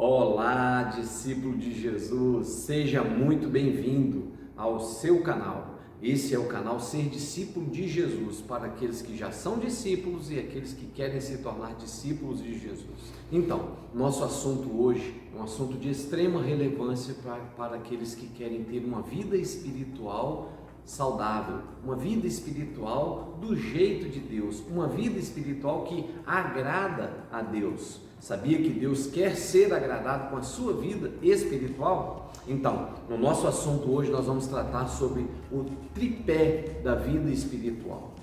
Olá, discípulo de Jesus, seja muito bem-vindo ao seu canal. Esse é o canal Ser Discípulo de Jesus, para aqueles que já são discípulos e aqueles que querem se tornar discípulos de Jesus. Então, nosso assunto hoje é um assunto de extrema relevância para aqueles que querem ter uma vida espiritual saudável, uma vida espiritual do jeito de Deus, uma vida espiritual que agrada a Deus. Sabia que Deus quer ser agradado com a sua vida espiritual? Então, no nosso assunto hoje nós vamos tratar sobre o tripé da vida espiritual.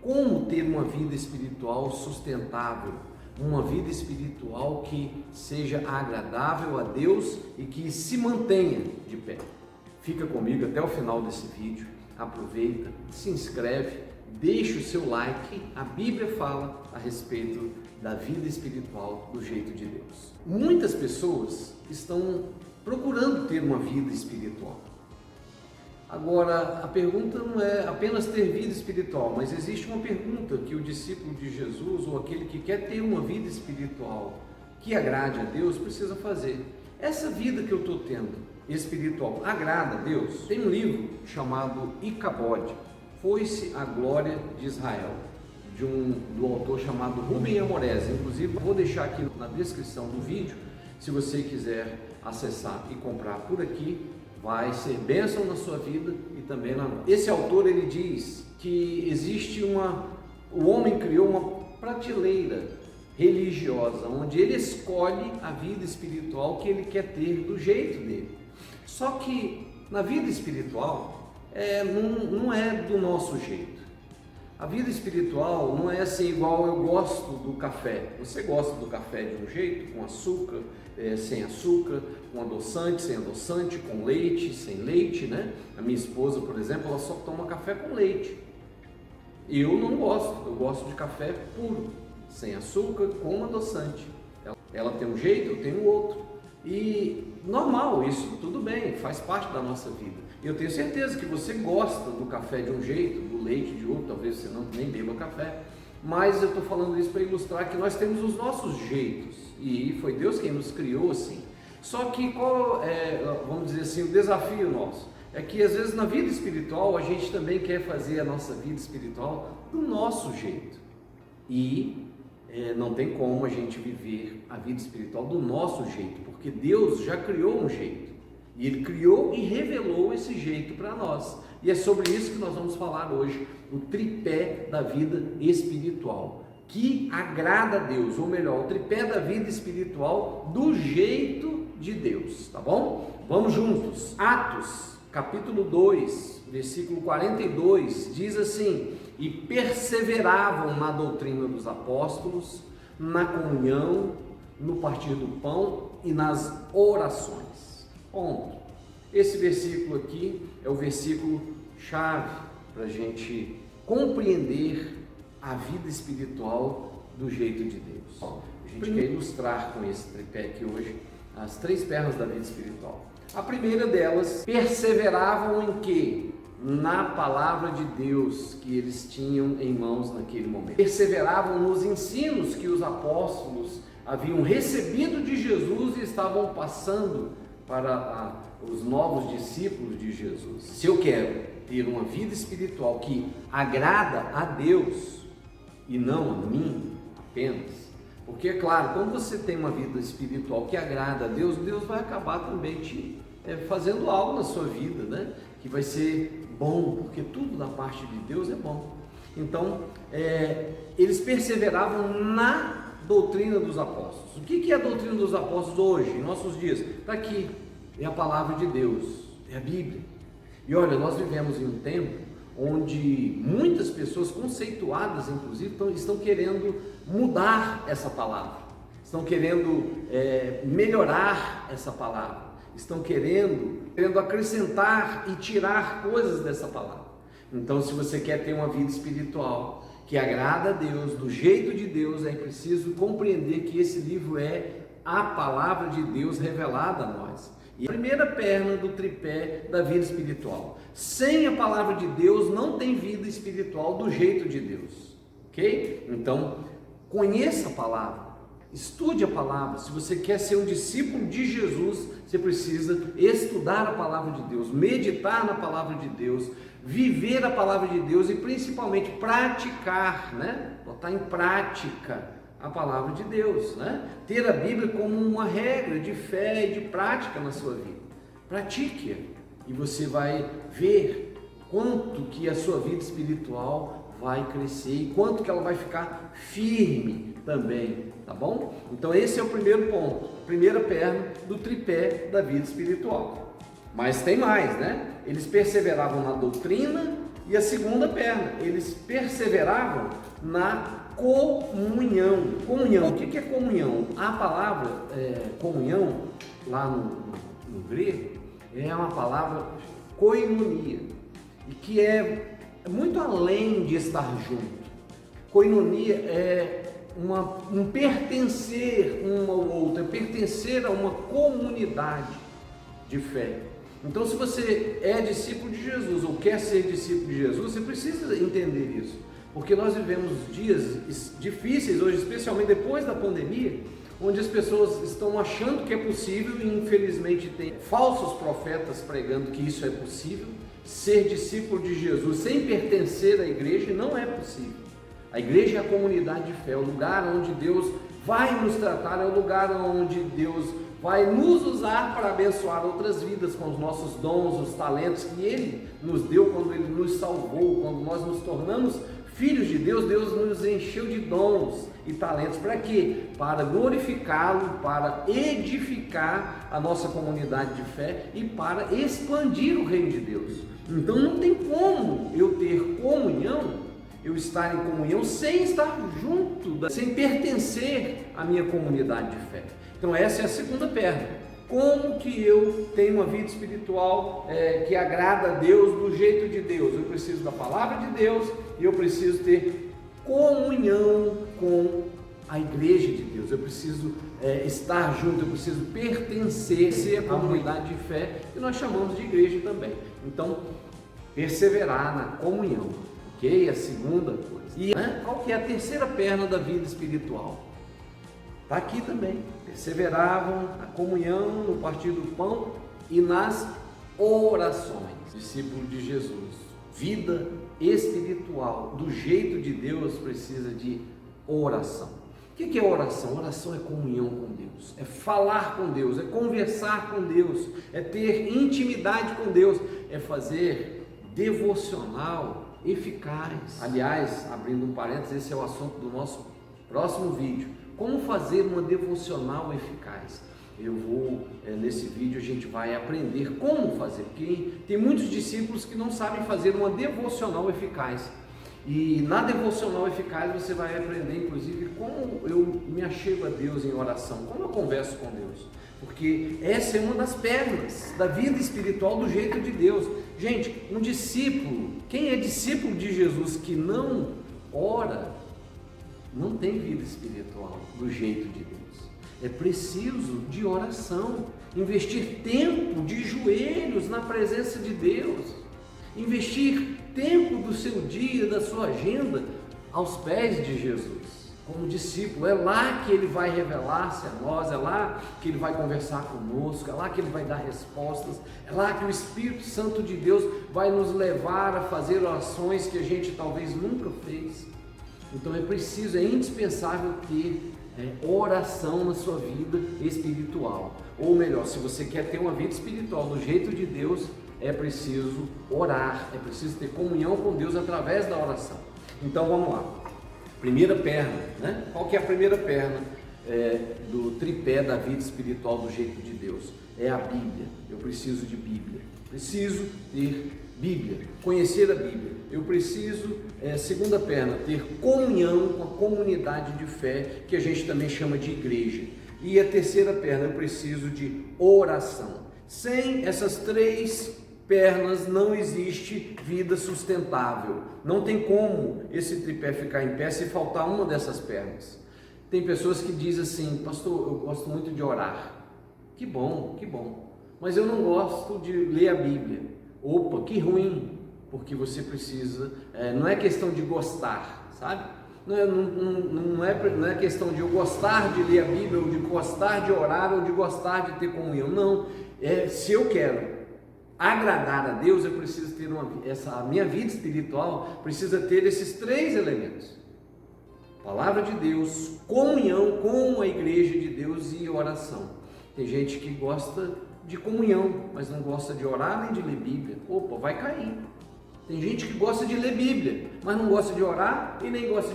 Como ter uma vida espiritual sustentável, uma vida espiritual que seja agradável a Deus e que se mantenha de pé. Fica comigo até o final desse vídeo, aproveita, se inscreve, deixa o seu like. A Bíblia fala a respeito da vida espiritual do jeito de Deus. Muitas pessoas estão procurando ter uma vida espiritual. Agora, a pergunta não é apenas ter vida espiritual, mas existe uma pergunta que o discípulo de Jesus, ou aquele que quer ter uma vida espiritual que agrade a Deus, precisa fazer. Essa vida que eu estou tendo espiritual agrada a Deus? Tem um livro chamado Icabod, Foi-se a Glória de Israel, do autor chamado Rubem Amorese. Inclusive, vou deixar aqui na descrição do vídeo, se você quiser acessar e comprar por aqui, vai ser bênção na sua vida e também na nossa. Esse autor, ele diz que existe o homem criou uma prateleira religiosa, onde ele escolhe a vida espiritual que ele quer ter do jeito dele. Só que na vida espiritual, não é do nosso jeito. A vida espiritual não é assim igual eu gosto do café. Você gosta do café de um jeito, com açúcar, sem açúcar, com adoçante, sem adoçante, com leite, sem leite, né? A minha esposa, por exemplo, ela só toma café com leite. Eu não gosto, eu gosto de café puro, sem açúcar, com adoçante. Ela tem um jeito, eu tenho outro. E normal, isso tudo bem, faz parte da nossa vida. Eu tenho certeza que você gosta do café de um jeito, do leite de outro, talvez você nem beba café, mas eu estou falando isso para ilustrar que nós temos os nossos jeitos e foi Deus quem nos criou assim. Só que qual é, vamos dizer assim, o desafio nosso? É que às vezes na vida espiritual a gente também quer fazer a nossa vida espiritual do nosso jeito e não tem como a gente viver a vida espiritual do nosso jeito, porque Deus já criou um jeito. E Ele criou e revelou esse jeito para nós. E é sobre isso que nós vamos falar hoje, o tripé da vida espiritual, que agrada a Deus, ou melhor, o tripé da vida espiritual do jeito de Deus, tá bom? Vamos juntos. Atos, capítulo 2, versículo 42, diz assim: e perseveravam na doutrina dos apóstolos, na comunhão, no partir do pão e nas orações. Ponto. Esse versículo aqui é o versículo chave para a gente compreender a vida espiritual do jeito de Deus. A gente quer ilustrar com esse tripé aqui hoje as três pernas da vida espiritual. A primeira delas, perseveravam em quê? Na palavra de Deus que eles tinham em mãos naquele momento. Perseveravam nos ensinos que os apóstolos haviam recebido de Jesus e estavam passando para os novos discípulos de Jesus. Se eu quero ter uma vida espiritual que agrada a Deus e não a mim apenas, porque é claro, quando você tem uma vida espiritual que agrada a Deus, Deus vai acabar também te fazendo algo na sua vida, né? Que vai ser bom, porque tudo da parte de Deus é bom. Então, eles perseveravam na doutrina dos apóstolos. O que é a doutrina dos apóstolos hoje, em nossos dias? Está aqui, é a palavra de Deus, é a Bíblia. E olha, nós vivemos em um tempo onde muitas pessoas conceituadas, inclusive, estão querendo mudar essa palavra, estão querendo melhorar essa palavra, estão querendo acrescentar e tirar coisas dessa palavra. Então, se você quer ter uma vida espiritual que agrada a Deus, do jeito de Deus, é preciso compreender que esse livro é a palavra de Deus revelada a nós. E a primeira perna do tripé da vida espiritual. Sem a palavra de Deus não tem vida espiritual do jeito de Deus, ok? Então, conheça a palavra, Estude a palavra. Se você quer ser um discípulo de Jesus, você precisa estudar a palavra de Deus, meditar na palavra de Deus, viver a palavra de Deus e principalmente praticar, né? Botar em prática a palavra de Deus, né? Ter a Bíblia como uma regra de fé e de prática na sua vida. Pratique-a e você vai ver quanto que a sua vida espiritual vai crescer e quanto que ela vai ficar firme também, tá bom? Então esse é o primeiro ponto, a primeira perna do tripé da vida espiritual. Mas tem mais, né? Eles perseveravam na doutrina e a segunda perna, eles perseveravam na comunhão. Comunhão, o que é comunhão? A palavra comunhão, lá no grego, é uma palavra koinonia, e que é muito além de estar junto. Koinonia é um pertencer uma ao outro, é pertencer a uma comunidade de fé. Então, se você é discípulo de Jesus ou quer ser discípulo de Jesus, você precisa entender isso, porque nós vivemos dias difíceis hoje, especialmente depois da pandemia, onde as pessoas estão achando que é possível e infelizmente tem falsos profetas pregando que isso é possível. Ser discípulo de Jesus sem pertencer à igreja não é possível. A igreja é a comunidade de fé, é o lugar onde Deus vai nos tratar, é o lugar onde Deus vai nos usar para abençoar outras vidas com os nossos dons, os talentos que Ele nos deu quando Ele nos salvou, quando nós nos tornamos filhos de Deus. Deus nos encheu de dons e talentos. Para quê? Para glorificá-lo, para edificar a nossa comunidade de fé e para expandir o reino de Deus. Então não tem como eu ter comunhão, eu estar em comunhão sem estar junto, sem pertencer à minha comunidade de fé. Então essa é a segunda perna. Como que eu tenho uma vida espiritual que agrada a Deus do jeito de Deus? Eu preciso da palavra de Deus e eu preciso ter comunhão com a igreja de Deus. Eu preciso estar junto, eu preciso pertencer à comunidade de fé, que nós chamamos de igreja também. Então, perseverar na comunhão, ok? A segunda coisa. E qual que é a terceira perna da vida espiritual? Está aqui também. Perseveravam na comunhão, no partir do pão e nas orações. Discípulo de Jesus, vida espiritual do jeito de Deus precisa de oração. O que é oração? Oração é comunhão com Deus, é falar com Deus, é conversar com Deus, é ter intimidade com Deus, é fazer devocional eficaz. Aliás, abrindo um parênteses, esse é o assunto do nosso próximo vídeo. Como fazer uma devocional eficaz? Nesse vídeo a gente vai aprender como fazer, porque tem muitos discípulos que não sabem fazer uma devocional eficaz. E na devocional eficaz você vai aprender, inclusive, como eu me achego a Deus em oração, como eu converso com Deus. Porque essa é uma das pernas da vida espiritual do jeito de Deus. Gente, um discípulo, quem é discípulo de Jesus que não ora, não tem vida espiritual do jeito de Deus. É preciso de oração, investir tempo de joelhos na presença de Deus, investir tempo do seu dia, da sua agenda aos pés de Jesus. Como discípulo, é lá que Ele vai revelar-se a nós, é lá que Ele vai conversar conosco, é lá que Ele vai dar respostas, é lá que o Espírito Santo de Deus vai nos levar a fazer orações que a gente talvez nunca fez. Então é preciso, é indispensável ter oração na sua vida espiritual. Ou melhor, se você quer ter uma vida espiritual do jeito de Deus, é preciso orar, é preciso ter comunhão com Deus através da oração. Então vamos lá. Primeira perna, né? Qual que é a primeira perna do tripé da vida espiritual do jeito de Deus? É a Bíblia. Eu preciso de Bíblia. Preciso ter Bíblia, conhecer a Bíblia. Eu preciso, segunda perna, ter comunhão com a comunidade de fé, que a gente também chama de igreja. E a terceira perna, eu preciso de oração. Sem essas três pernas não existe vida sustentável. Não tem como esse tripé ficar em pé se faltar uma dessas pernas. Tem pessoas que dizem assim: pastor, eu gosto muito de orar. Que bom, mas eu não gosto de ler a Bíblia. Opa, que ruim, porque você precisa, não é questão de gostar, sabe? Não é questão de eu gostar de ler a Bíblia, ou de gostar de orar, ou de gostar de ter comunhão. Não, se eu quero agradar a Deus, eu preciso ter a minha vida espiritual precisa ter esses 3 elementos: palavra de Deus, comunhão com a igreja de Deus e oração. Tem gente que gosta de comunhão, mas não gosta de orar nem de ler Bíblia. Opa, vai cair. Tem gente que gosta de ler Bíblia, mas não gosta de orar e nem gosta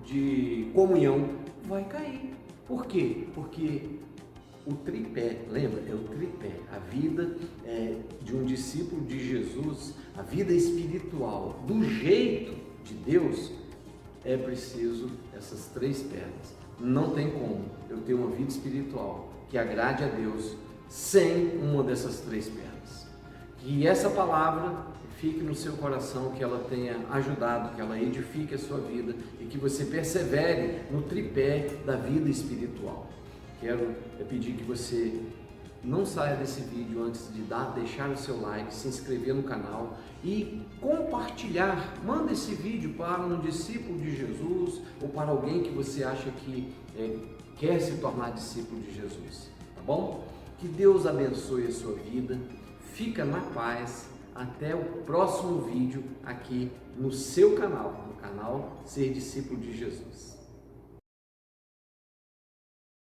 de comunhão. Vai cair. Por quê? Porque o tripé, lembra? É o tripé. A vida de um discípulo de Jesus, a vida espiritual, do jeito de Deus, é preciso essas 3 pernas. Não tem como eu ter uma vida espiritual que agrade a Deus sem uma dessas 3 pernas. Que essa palavra fique no seu coração, que ela tenha ajudado, que ela edifique a sua vida e que você persevere no tripé da vida espiritual. Quero pedir que você não saia desse vídeo antes de deixar o seu like, se inscrever no canal e compartilhar. Manda esse vídeo para um discípulo de Jesus ou para alguém que você acha que quer se tornar discípulo de Jesus, tá bom? Que Deus abençoe a sua vida, fica na paz, até o próximo vídeo aqui no seu canal, no canal Ser Discípulo de Jesus.